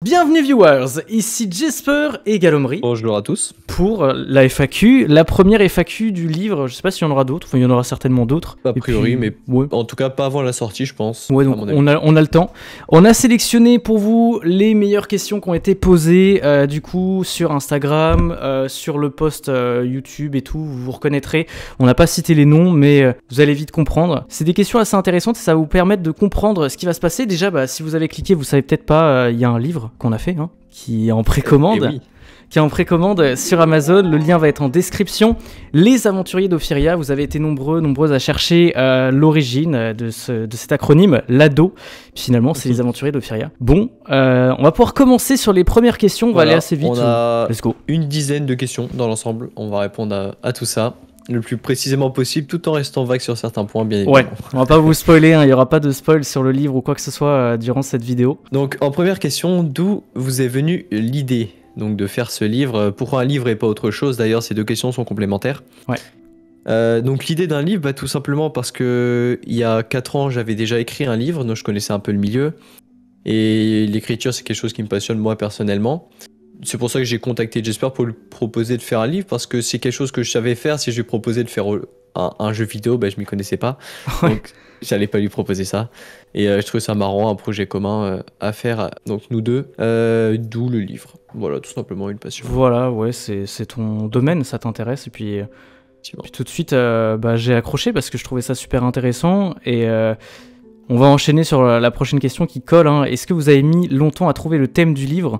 Bienvenue viewers, ici Jesper et Galomri. Bonjour à tous. Pour la FAQ, la première FAQ du livre, je sais pas s'il y en aura d'autres, enfin il y en aura certainement d'autres. A priori, mais ouais. En tout cas pas avant la sortie je pense. Ouais, donc on a le temps. On a sélectionné pour vous les meilleures questions qui ont été posées du coup sur Instagram, sur le post YouTube et tout, vous reconnaîtrez. On n'a pas cité les noms mais vous allez vite comprendre. C'est des questions assez intéressantes et ça va vous permettre de comprendre ce qui va se passer. Déjà, si vous avez cliqué, vous savez peut-être pas, il y a un livre qu'on a fait, hein, qui est en précommande. Oui. Qui est en précommande sur Amazon, le lien va être en description. Les aventuriers d'Ophiria, vous avez été nombreuses à chercher l'origine de cet acronyme, l'ADO. Puis finalement, c'est les aventuriers d'Ophiria. Bon, on va pouvoir commencer sur les premières questions, on va aller assez vite. On a Let's go. une dizaine de questions dans l'ensemble, on va répondre à tout ça le plus précisément possible, tout en restant vague sur certains points, bien évidemment. Ouais, on va pas vous spoiler, hein, il y aura pas de spoil sur le livre ou quoi que ce soit durant cette vidéo. Donc, en première question, d'où vous est venue l'idée donc de faire ce livre? Pourquoi un livre et pas autre chose? D'ailleurs, ces deux questions sont complémentaires. Ouais. Donc, l'idée d'un livre, tout simplement parce que il y a 4 ans, j'avais déjà écrit un livre, donc je connaissais un peu le milieu. Et l'écriture, c'est quelque chose qui me passionne moi personnellement. C'est pour ça que j'ai contacté Jesper pour lui proposer de faire un livre, parce que c'est quelque chose que je savais faire. Si je lui proposais de faire un jeu vidéo, je m'y connaissais pas. Ouais. Donc j'allais pas lui proposer ça. Et je trouvais ça marrant, un projet commun à faire, donc nous deux. D'où le livre. Voilà, tout simplement une passion. Voilà, ouais, c'est ton domaine, ça t'intéresse. Et puis tout de suite, j'ai accroché parce que je trouvais ça super intéressant. Et on va enchaîner sur la prochaine question qui colle. Hein. Est-ce que vous avez mis longtemps à trouver le thème du livre ?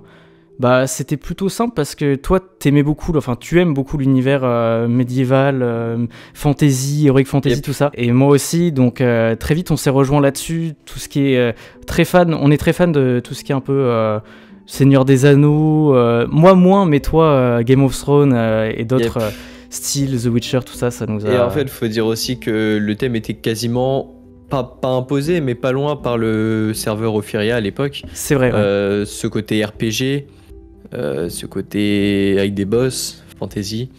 C'était plutôt simple parce que toi, tu aimes beaucoup l'univers médiéval, fantasy, heroic fantasy, Yep. tout ça. Et moi aussi, donc très vite, on s'est rejoint là-dessus. Tout ce qui est on est très fan de tout ce qui est un peu Seigneur des Anneaux. Moi moins, mais toi, Game of Thrones et d'autres styles, The Witcher, tout ça, ça nous a... Et en fait, il faut dire aussi que le thème était quasiment... Pas imposé, mais pas loin par le serveur Ophiria à l'époque. C'est vrai, ouais. Ce côté RPG, ce côté avec des boss, fantasy.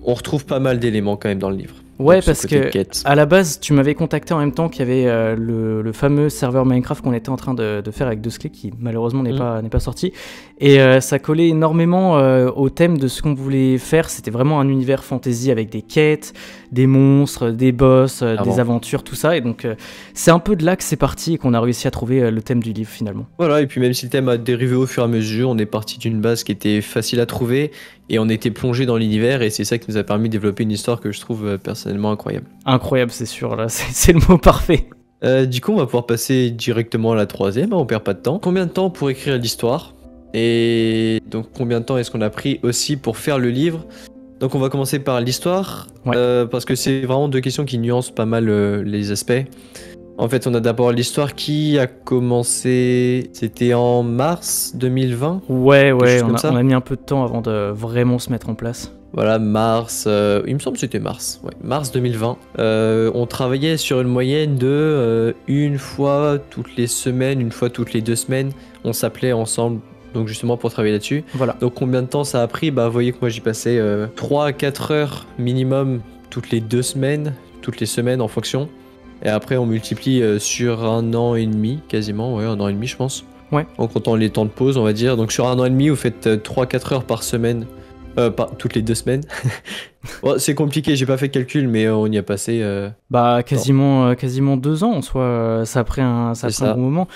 On retrouve pas mal d'éléments quand même dans le livre. Ouais, donc, parce que à la base, tu m'avais contacté en même temps qu'il y avait le fameux serveur Minecraft qu'on était en train de faire avec DeusClick, qui malheureusement n'est pas sorti. Et ça collait énormément au thème de ce qu'on voulait faire. C'était vraiment un univers fantasy avec des quêtes, des monstres, des boss, des aventures, tout ça. Et donc, c'est un peu de là que c'est parti et qu'on a réussi à trouver le thème du livre finalement. Voilà, et puis même si le thème a dérivé au fur et à mesure, on est parti d'une base qui était facile à trouver et on était plongé dans l'univers, et c'est ça qui nous a permis de développer une histoire que je trouve personnellement incroyable. Incroyable, c'est sûr, là, c'est le mot parfait. Du coup, on va pouvoir passer directement à la troisième, on perd pas de temps. Combien de temps pour écrire l'histoire? Et donc combien de temps est-ce qu'on a pris aussi pour faire le livre? Donc on va commencer par l'histoire, parce que c'est vraiment deux questions qui nuancent pas mal les aspects. En fait, on a d'abord l'histoire qui a commencé, c'était en mars 2020. Ouais, on a mis un peu de temps avant de vraiment se mettre en place. Voilà, mars, il me semble que c'était mars, mars 2020. On travaillait sur une moyenne de une fois toutes les semaines, une fois toutes les 2 semaines. On s'appelait ensemble, donc justement pour travailler là-dessus. Voilà. Donc combien de temps ça a pris? Vous voyez que moi j'y passais 3 à 4 heures minimum toutes les 2 semaines, toutes les semaines en fonction. Et après on multiplie sur 1 an et demi, quasiment, 1 an et demi je pense. Ouais. En comptant les temps de pause on va dire. Donc sur 1 an et demi vous faites 3-4 heures par semaine. Pas toutes les 2 semaines. Bon, c'est compliqué, j'ai pas fait de calcul, mais on y a passé. Quasiment 2 ans en soi. Ça a pris un bon moment.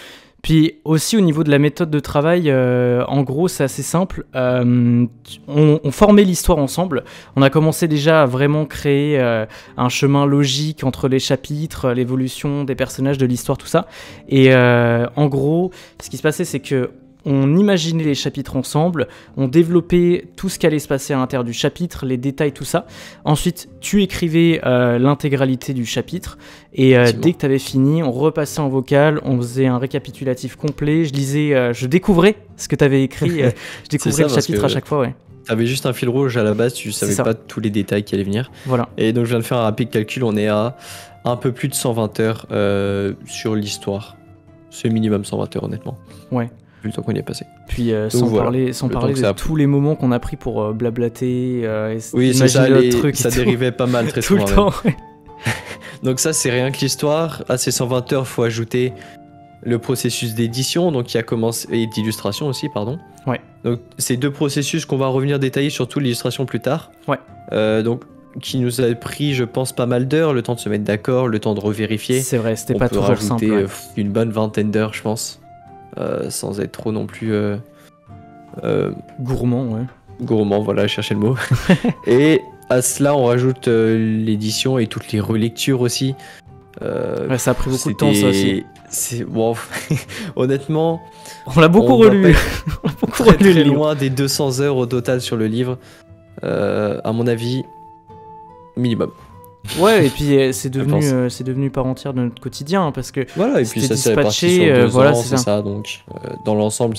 Puis aussi au niveau de la méthode de travail, en gros c'est assez simple. On formait l'histoire ensemble. On a commencé déjà à vraiment créer un chemin logique entre les chapitres, l'évolution des personnages, de l'histoire, tout ça. Et en gros, ce qui se passait, c'est que on imaginait les chapitres ensemble, on développait tout ce qui allait se passer à l'intérieur du chapitre, les détails, tout ça. Ensuite, tu écrivais l'intégralité du chapitre, et dès que tu avais fini, on repassait en vocal, on faisait un récapitulatif complet, je lisais, je découvrais ce que tu avais écrit, je découvrais le chapitre à chaque fois, ouais. T'avais juste un fil rouge à la base, tu savais pas tous les détails qui allaient venir. Voilà. Et donc je viens de faire un rapide calcul, on est à un peu plus de 120 heures sur l'histoire. C'est minimum 120 heures honnêtement. Ouais. Vu le temps qu'on y est passé. Puis sans parler de tous les moments qu'on a pris pour blablater, oui, c'est ça, ça tout. dérivait pas mal très tout souvent. Le temps, ouais. Donc ça c'est rien que l'histoire. À ces 120 heures, faut ajouter le processus d'édition, donc qui a commencé, et d'illustration aussi, pardon. Ouais. Donc c'est 2 processus qu'on va revenir détailler, surtout l'illustration plus tard. Ouais. Donc qui nous a pris, je pense, pas mal d'heures, le temps de se mettre d'accord, le temps de revérifier. C'est vrai, c'était pas toujours simple. On peut rajouter une bonne vingtaine d'heures, je pense, sans être trop non plus gourmand, ouais. Gourmand, voilà, chercher le mot. Et à cela, on rajoute l'édition et toutes les relectures aussi. Ouais, ça a pris beaucoup de temps, ça aussi. Bon, honnêtement, on l'a beaucoup relu. On a beaucoup relu très loin des 200 heures au total sur le livre. À mon avis, minimum. Ouais, et puis c'est devenu part entière de notre quotidien, hein, parce que voilà, et puis ça s'est réparti sur 2 voilà, ans, c'est ça. Donc dans l'ensemble,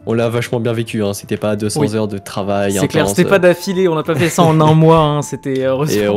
on l'a vachement bien vécu, hein. C'était pas 200 heures de travail. C'est clair, c'était pas d'affilée, on n'a pas fait ça en un mois, hein. C'était et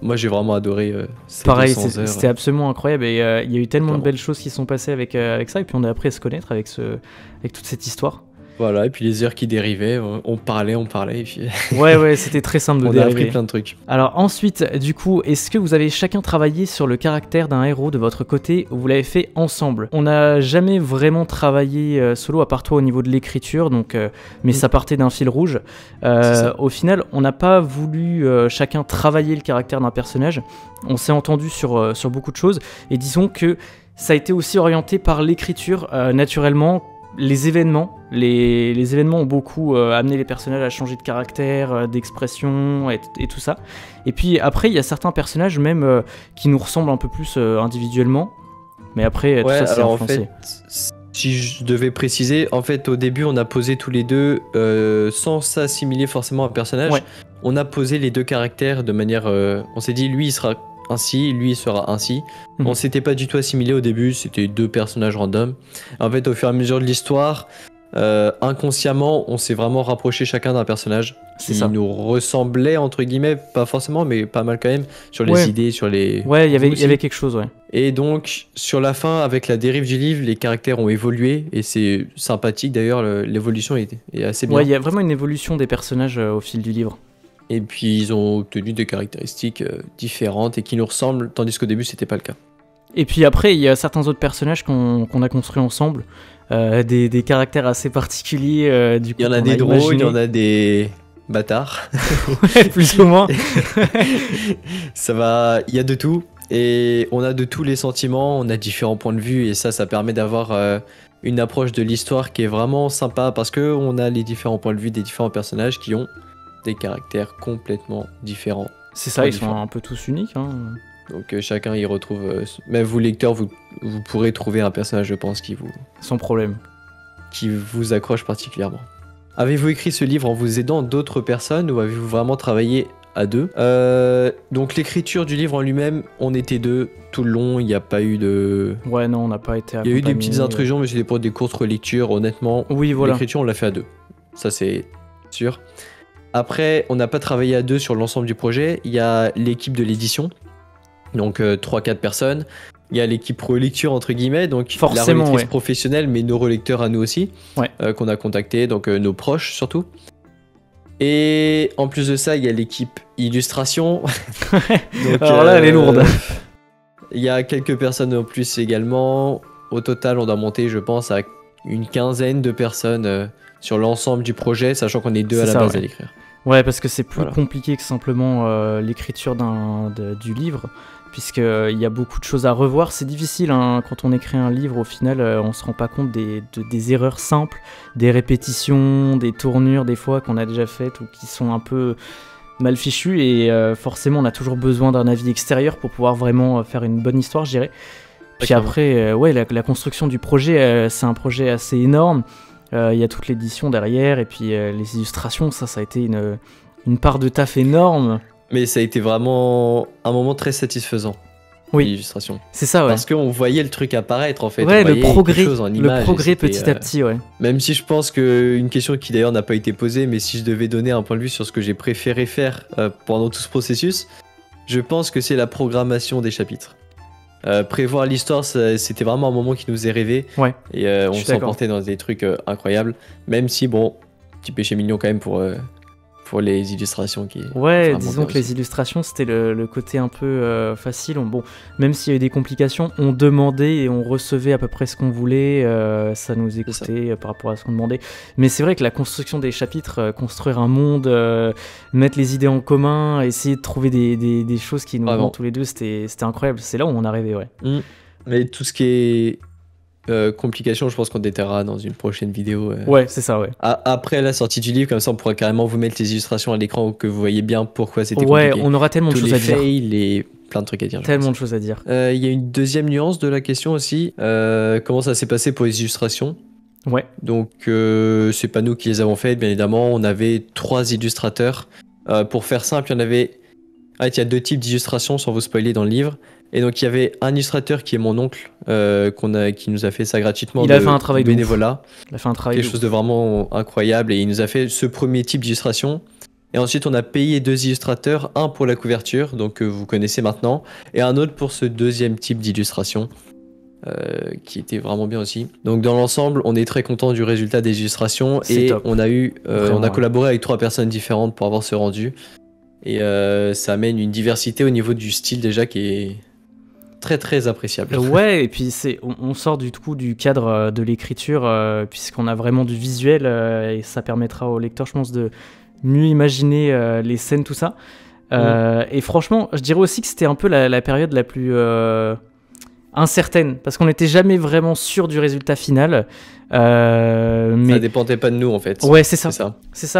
moi j'ai vraiment adoré ces pareil, 200 heures. C'était absolument incroyable, et il y a eu tellement de belles choses qui sont passées avec ça, et puis on a appris à se connaître avec toute cette histoire. Voilà, et puis les heures qui dérivaient, on parlait, et puis... Ouais, c'était très simple de dériver. On a appris plein de trucs. Alors ensuite, du coup, est-ce que vous avez chacun travaillé sur le caractère d'un héros de votre côté, ou vous l'avez fait ensemble? On n'a jamais vraiment travaillé solo, à part toi au niveau de l'écriture, donc, mais ça partait d'un fil rouge. Au final, on n'a pas voulu chacun travailler le caractère d'un personnage. On s'est entendu sur beaucoup de choses, et disons que ça a été aussi orienté par l'écriture, naturellement. Les événements ont beaucoup amené les personnages à changer de caractère, d'expression et tout ça. Et puis après, il y a certains personnages même qui nous ressemblent un peu plus individuellement. Mais après, tout ça c'est influencé. En fait, si je devais préciser, en fait, au début, on a posé tous les deux, sans s'assimiler forcément à un personnage, on a posé les 2 caractères de manière... on s'est dit, lui, il sera... ainsi, lui sera ainsi. On s'était pas du tout assimilé au début, c'était 2 personnages random. En fait, au fur et à mesure de l'histoire, inconsciemment, on s'est vraiment rapproché chacun d'un personnage qui nous ressemblait, entre guillemets, pas forcément, mais pas mal quand même, sur les idées, sur les... Ouais, il y avait quelque chose, ouais. Et donc, sur la fin, avec la dérive du livre, les caractères ont évolué, et c'est sympathique d'ailleurs, l'évolution est assez bien. Ouais, il y a vraiment une évolution des personnages au fil du livre. Et puis ils ont obtenu des caractéristiques différentes et qui nous ressemblent, tandis qu'au début c'était pas le cas. Et puis après il y a certains autres personnages qu'on a construits ensemble, des caractères assez particuliers. Du coup, il y en a des drôles, il y en a des bâtards. Ouais, plus ou moins. Ça va, il y a de tout et on a de tous les sentiments, on a différents points de vue et ça permet d'avoir une approche de l'histoire qui est vraiment sympa parce que on a les différents points de vue des différents personnages qui ont des caractères complètement différents. C'est ça, ils sont un peu tous uniques. Hein. Donc chacun y retrouve... même vous lecteurs, vous pourrez trouver un personnage, je pense, sans problème. Qui vous accroche particulièrement. Avez-vous écrit ce livre en vous aidant d'autres personnes ou avez-vous vraiment travaillé à 2 ? Donc l'écriture du livre en lui-même, on était 2 tout le long, il n'y a pas eu de... Ouais, non, on n'a pas été accompagné. Il y a eu des petites intrusions, mais c'était pour des courtes relectures, honnêtement. Oui, voilà. L'écriture, on l'a fait à 2. Ça, c'est sûr. Après, on n'a pas travaillé à 2 sur l'ensemble du projet. Il y a l'équipe de l'édition, donc 3-4 personnes. Il y a l'équipe relecture, entre guillemets, donc forcément, la relectrice professionnelle, mais nos relecteurs à nous aussi, qu'on a contactés, donc nos proches surtout. Et en plus de ça, il y a l'équipe illustration. Donc, alors là, elle est lourde. Il y a quelques personnes en plus également. Au total, on doit monter, je pense, à une quinzaine de personnes sur l'ensemble du projet, sachant qu'on est 2 à la base à l'écrire. Ouais, parce que c'est plus compliqué que simplement l'écriture du livre, puisqu'il y a beaucoup de choses à revoir. C'est difficile, hein, quand on écrit un livre, au final, on se rend pas compte des erreurs simples, des répétitions, des tournures, des fois, qu'on a déjà faites ou qui sont un peu mal fichues, et forcément, on a toujours besoin d'un avis extérieur pour pouvoir vraiment faire une bonne histoire, je dirais. Puis après, la construction du projet, c'est un projet assez énorme. Il y a toute l'édition derrière et puis les illustrations, ça a été une part de taf énorme. Mais ça a été vraiment un moment très satisfaisant. Oui, l'illustration. C'est ça, ouais. Parce qu'on voyait le truc apparaître en fait. Ouais, on le progrès, en image, le progrès petit à petit, ouais. Même si je pense qu'une question qui d'ailleurs n'a pas été posée, mais si je devais donner un point de vue sur ce que j'ai préféré faire pendant tout ce processus, je pense que c'est la programmation des chapitres. Prévoir l'histoire, c'était vraiment un moment qui nous est rêvé. Ouais. Et on s'emportait dans des trucs incroyables. Même si, bon, petit péché mignon quand même pour pour les illustrations qui Ouais, disons que les illustrations, c'était le côté un peu facile. Bon, même s'il y a eu des complications, on demandait et on recevait à peu près ce qu'on voulait. Ça nous écoutait par rapport à ce qu'on demandait. Mais c'est vrai que la construction des chapitres, construire un monde, mettre les idées en commun, essayer de trouver des choses qui nous rendent tous les deux, c'était incroyable. C'est là où on arrivait, ouais. Mais tout ce qui est complications, je pense qu'on déterrera dans une prochaine vidéo. Ouais, c'est ça, ouais. Après la sortie du livre, comme ça on pourra carrément vous mettre les illustrations à l'écran que vous voyez bien pourquoi c'était compliqué. Ouais, on aura tellement de choses à dire. Et plein de trucs à dire. Tellement de choses à dire. Il y a une deuxième nuance de la question aussi. Comment ça s'est passé pour les illustrations? Ouais. Donc c'est pas nous qui les avons faites, bien évidemment. On avait 3 illustrateurs. Pour faire simple, il y a 2 types d'illustrations sans vous spoiler dans le livre. Et donc il y avait un illustrateur qui est mon oncle qui nous a fait ça gratuitement. Il a fait un travail de bénévolat. Il a fait un travail quelque chose de vraiment incroyable et il nous a fait ce premier type d'illustration. Et ensuite on a payé 2 illustrateurs, un pour la couverture, donc vous connaissez maintenant, et un autre pour ce deuxième type d'illustration. Qui était vraiment bien aussi. Donc dans l'ensemble, on est très content du résultat des illustrations et top. On a collaboré avec 3 personnes différentes pour avoir ce rendu. Et ça amène une diversité au niveau du style déjà qui est très très appréciable. Ouais, et puis on sort du coup du cadre de l'écriture puisqu'on a vraiment du visuel et ça permettra au lecteur, je pense, de mieux imaginer les scènes, tout ça. Et franchement, je dirais aussi que c'était un peu la période la plus incertaine parce qu'on n'était jamais vraiment sûr du résultat final. Mais ça dépendait pas de nous en fait. Ouais, c'est ça.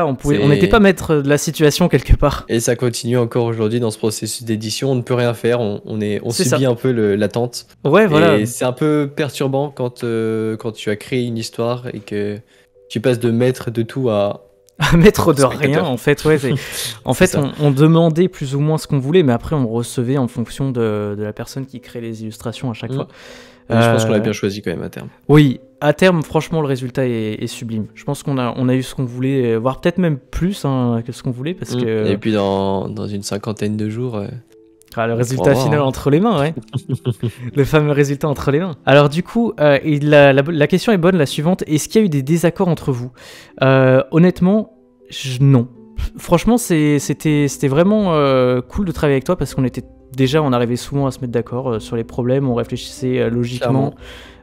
On n'était pas maître de la situation quelque part. Et ça continue encore aujourd'hui dans ce processus d'édition. On ne peut rien faire. On subit un peu l'attente. Ouais, voilà. Et c'est un peu perturbant quand tu as créé une histoire et que tu passes de maître de tout à maître de rien en fait. Ouais, en fait on demandait plus ou moins ce qu'on voulait, mais après on recevait en fonction de la personne qui crée les illustrations à chaque fois. Je pense qu'on l'a bien choisi quand même à terme. Oui, à terme, franchement, le résultat est sublime. Je pense qu'on a eu ce qu'on voulait, voire peut-être même plus que ce qu'on voulait. Parce que... Et puis dans une 50aine de jours... le résultat final entre les mains, ouais. Le fameux résultat entre les mains. Alors du coup, la question est bonne, la suivante. Est-ce qu'il y a eu des désaccords entre vous? Honnêtement, non. Franchement, c'était vraiment cool de travailler avec toi parce qu'on était... Déjà, on arrivait souvent à se mettre d'accord sur les problèmes, on réfléchissait logiquement.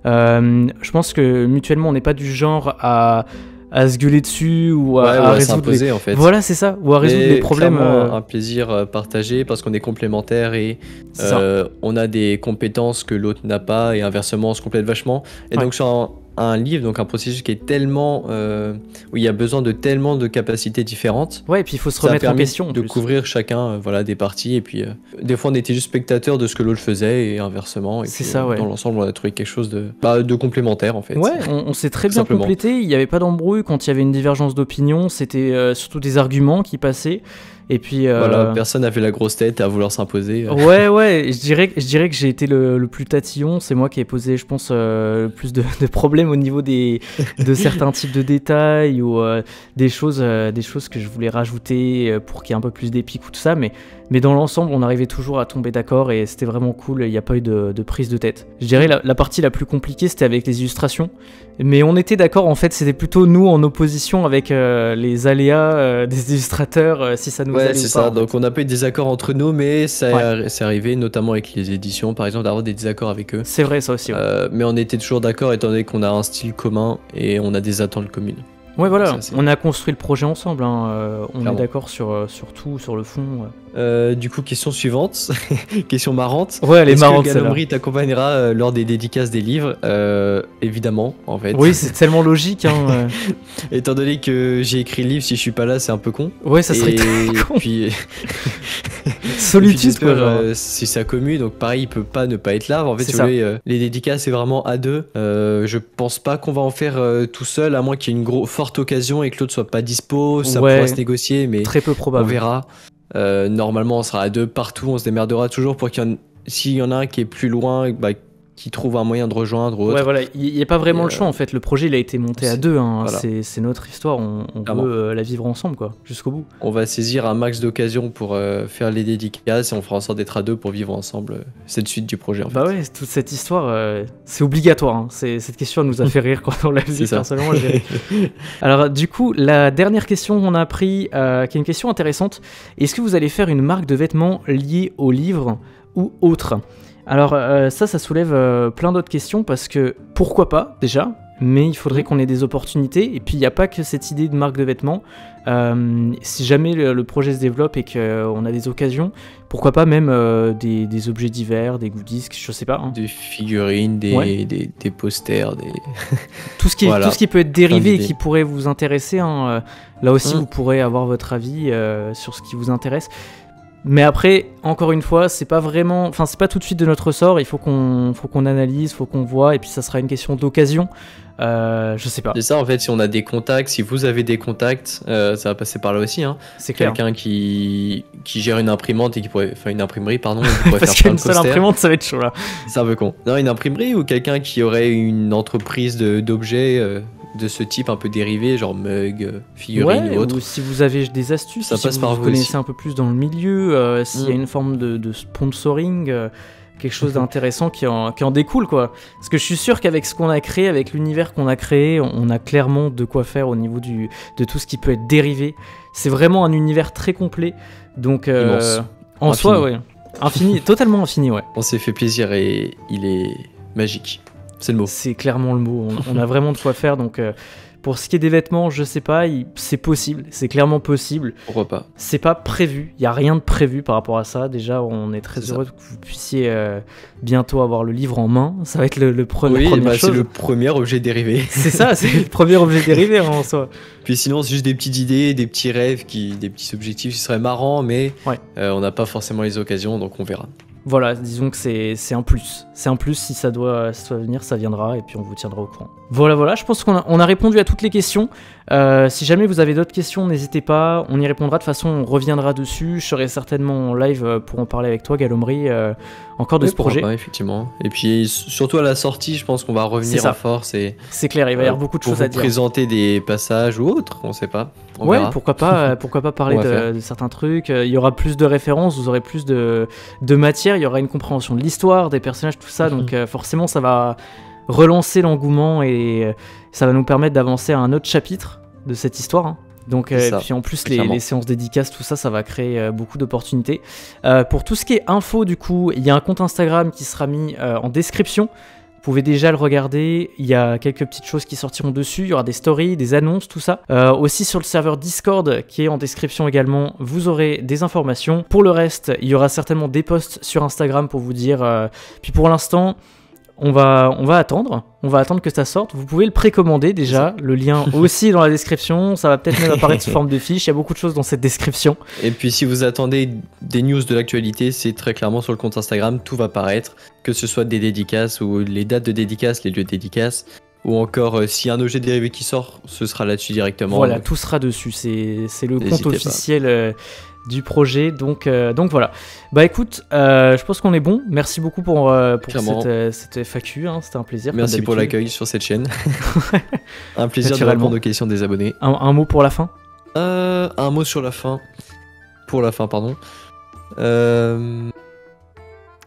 Je pense que mutuellement, on n'est pas du genre à se gueuler dessus ou à résoudre en fait. Voilà, c'est ça, ou à résoudre les problèmes. Un plaisir partagé parce qu'on est complémentaires et on a des compétences que l'autre n'a pas et inversement, on se complète vachement. Et donc sur un livre, donc un processus qui est tellement où il y a besoin de tellement de capacités différentes. Ouais, et puis il faut se remettre en question. De couvrir chacun des parties et puis des fois on était juste spectateur de ce que l'autre faisait et inversement. Et c'est puis, ça, ouais. Dans l'ensemble, on a trouvé quelque chose de complémentaire en fait. Ouais, on s'est très bien complété. Il n'y avait pas d'embrouille quand il y avait une divergence d'opinion. C'était surtout des arguments qui passaient. Et puis voilà, personne n'avait la grosse tête à vouloir s'imposer. Ouais, je dirais que j'ai été le plus tatillon. C'est moi qui ai posé, je pense, le plus de problèmes au niveau de certains types de détails ou des choses que je voulais rajouter pour qu'il y ait un peu plus d'épique ou tout ça. Mais dans l'ensemble, on arrivait toujours à tomber d'accord et c'était vraiment cool. Il n'y a pas eu de prise de tête. Je dirais la partie la plus compliquée, c'était avec les illustrations. Mais on était d'accord, en fait, c'était plutôt nous en opposition avec les aléas des illustrateurs, si ça nous allait c'est ou pas, ça. Donc on n'a pas eu de désaccord entre nous, mais c'est arrivé, notamment avec les éditions, par exemple, d'avoir des désaccords avec eux. C'est vrai, ça aussi. Ouais. Mais on était toujours d'accord, étant donné qu'on a un style commun et on a des attentes communes. Ouais, voilà, on a construit le projet ensemble, on est d'accord sur tout, sur le fond. Du coup, question suivante, question marrante. Ouais, elle est marrante, celle-là. Est-ce que Galamri t'accompagnera lors des dédicaces des livres? Évidemment, en fait. Oui, c'est tellement logique. Étant donné que j'ai écrit le livre, si je suis pas là, c'est un peu con. Ouais, ça serait très con. Puis... Solitude, quoi. Si c'est commu, donc pareil, il peut pas ne pas être là. En fait, si vous voulez, les dédicaces, c'est vraiment à deux. Je pense pas qu'on va en faire tout seul, à moins qu'il y ait une forte occasion et que l'autre soit pas dispo. Ça pourra se négocier, mais très peu probable. On verra. Normalement, on sera à deux partout. On se démerdera toujours pour s'il y en a un qui est plus loin, qui trouve un moyen de rejoindre ou autre. Ouais, voilà, il n'y a pas vraiment le choix en fait. Le projet il a été monté à deux. Hein. Voilà. C'est notre histoire. On veut la vivre ensemble, quoi, jusqu'au bout. On va saisir un max d'occasions pour faire les dédicaces et on fera en sorte d'être à deux pour vivre ensemble cette suite du projet. En fait. Bah ouais, toute cette histoire, c'est obligatoire. Hein. Cette question nous a fait rire quand on l'a vu personnellement. Alors du coup, la dernière question qu'on a pris, qui est une question intéressante. Est-ce que vous allez faire une marque de vêtements liée au livre ou autre ? Alors ça soulève plein d'autres questions parce que pourquoi pas déjà, mais il faudrait qu'on ait des opportunités et puis il n'y a pas que cette idée de marque de vêtements. Si jamais le projet se développe et qu'on a des occasions, pourquoi pas même des objets divers, des goodies, je sais pas. Hein. Des figurines, des posters, tout ce qui peut être dérivé et qui pourrait vous intéresser. Hein, là aussi vous pourrez avoir votre avis sur ce qui vous intéresse. Mais après, encore une fois, c'est pas tout de suite de notre ressort. Il faut qu'on analyse, faut qu'on voit, et puis ça sera une question d'occasion. Je sais pas. C'est ça en fait. Si on a des contacts, si vous avez des contacts, ça va passer par là aussi. Hein. C'est clair. Quelqu'un qui gère une imprimante et une imprimerie, pardon. Et qui pourrait Parce faire qu'une seule imprimante, ça va être chaud là. C'est un peu con. Non, une imprimerie ou quelqu'un qui aurait une entreprise d'objets. De ce type un peu dérivé, genre mug, figurines ou autre. Ou si vous avez des astuces, ça passe par vous connaissez un peu plus dans le milieu, s'il y a une forme de sponsoring, quelque chose d'intéressant qui en découle, quoi. Parce que je suis sûr qu'avec ce qu'on a créé, avec l'univers qu'on a créé, on a clairement de quoi faire au niveau de tout ce qui peut être dérivé. C'est vraiment un univers très complet, donc en soi, ouais, infini, totalement infini, ouais. On s'est fait plaisir et il est magique. C'est le mot. C'est clairement le mot. On a vraiment de quoi faire. Donc, pour ce qui est des vêtements, je sais pas. C'est possible. C'est clairement possible. Pourquoi pas ? C'est pas prévu. Il y a rien de prévu par rapport à ça. Déjà, on est très heureux que vous puissiez bientôt avoir le livre en main. Ça va être le premier. Oui, c'est le premier objet dérivé. C'est ça. C'est le premier objet dérivé en soi. Puis sinon, c'est juste des petites idées, des petits rêves, des petits objectifs qui seraient marrants, mais on n'a pas forcément les occasions, donc on verra. Voilà, disons que c'est un plus. C'est un plus, si ça doit venir, ça viendra, et puis on vous tiendra au courant. Voilà, je pense qu'on a répondu à toutes les questions. Si jamais vous avez d'autres questions, n'hésitez pas, on y répondra. De toute façon, on reviendra dessus. Je serai certainement en live pour en parler avec toi, Galomri, encore de ce projet. Pas, effectivement. Et puis, surtout à la sortie, je pense qu'on va revenir en force. C'est clair, il va y avoir beaucoup de choses à dire. Pour présenter des passages ou autres, on sait pas. On ouais, verra. pourquoi pas parler de certains trucs. Il y aura plus de références, vous aurez plus de matière, il y aura une compréhension de l'histoire, des personnages, tout ça. Donc forcément, ça va relancer l'engouement et ça va nous permettre d'avancer à un autre chapitre de cette histoire. Hein. Donc, et puis en plus, les séances dédicaces, tout ça, ça va créer beaucoup d'opportunités. Pour tout ce qui est info, du coup, il y a un compte Instagram qui sera mis en description. Vous pouvez déjà le regarder, il y a quelques petites choses qui sortiront dessus, il y aura des stories, des annonces, tout ça. Aussi sur le serveur Discord qui est en description également, vous aurez des informations. Pour le reste, il y aura certainement des posts sur Instagram pour vous dire. Puis pour l'instant, on va attendre que ça sorte. Vous pouvez le précommander déjà, le lien aussi dans la description, ça va peut-être même apparaître sous forme de fiche, il y a beaucoup de choses dans cette description. Et puis si vous attendez des news de l'actualité, c'est très clairement sur le compte Instagram, tout va paraître, que ce soit des dédicaces ou les dates de dédicaces, les lieux de dédicaces, ou encore s'il y a un objet dérivé qui sort, ce sera là-dessus directement. Voilà, tout sera dessus, c'est le compte officiel du projet, donc voilà. Bah écoute, je pense qu'on est bon. Merci beaucoup pour cette FAQ, hein. C'était un plaisir. Merci pour l'accueil sur cette chaîne. Un plaisir de répondre aux questions des abonnés. Un mot pour la fin. Un mot sur la fin. Pour la fin, pardon.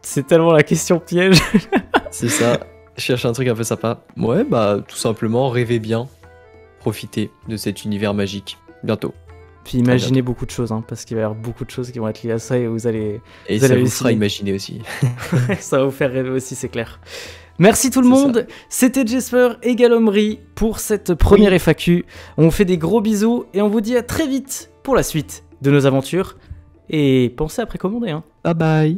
C'est tellement la question piège. C'est ça. Je cherche un truc un peu sympa. Ouais, bah tout simplement, rêvez bien. Profitez de cet univers magique. Bientôt. Puis imaginez beaucoup de choses, hein, parce qu'il va y avoir beaucoup de choses qui vont être liées à ça et vous allez... Et ça vous fera imaginer aussi. Ça va vous faire rêver aussi, c'est clair. Merci tout le monde, c'était Jesper et Galomri pour cette première FAQ. On vous fait des gros bisous et on vous dit à très vite pour la suite de nos aventures. Et pensez à précommander. Hein. Bye bye.